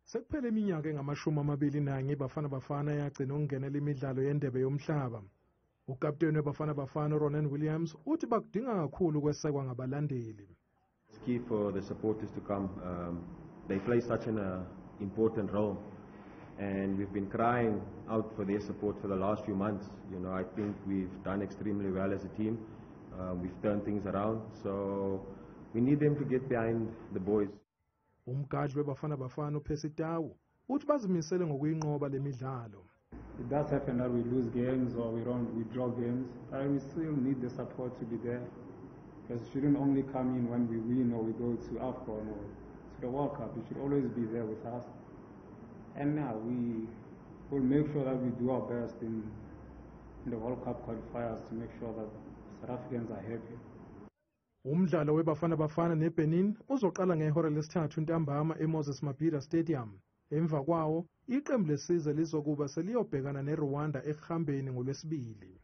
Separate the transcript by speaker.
Speaker 1: Sekuphele iminyaka engama-21 iBafana Bafana yagcina ukungenela imidlalo yendebe yomhlaba. Ukapteni weBafana Bafana uRonwen uthi bayakudinga kakhulu ukusekwa ngabalandeli.
Speaker 2: It's key for the supporters to come. They play such an important role, and we've been crying out for their support for the last few months. You know, I think we've done extremely well as a team. We've turned things around, so we need them to get behind the boys.
Speaker 1: Umgadli weBafana Bafana uPhesitawu uthi bazimisele ngokuyinqoba lemidlalo.
Speaker 3: It does happen that we lose games or we draw games, but we still need the support to be there. Because it shouldn't only come in when we win or we go to AFCON or to the World Cup. It should always be there with us. And now we will make sure that we do our best in the World Cup qualifiers to make sure that South Africans are happy.
Speaker 1: Umdlalo weBafana Bafana neBenin uzoqala ngehora lesithathu ntambama eMoses Mabhida Stadium. Emva kwawo, iqembu lesizwe lizokuba seliyobhekana neRwanda eGhambeni ngoLwesibili.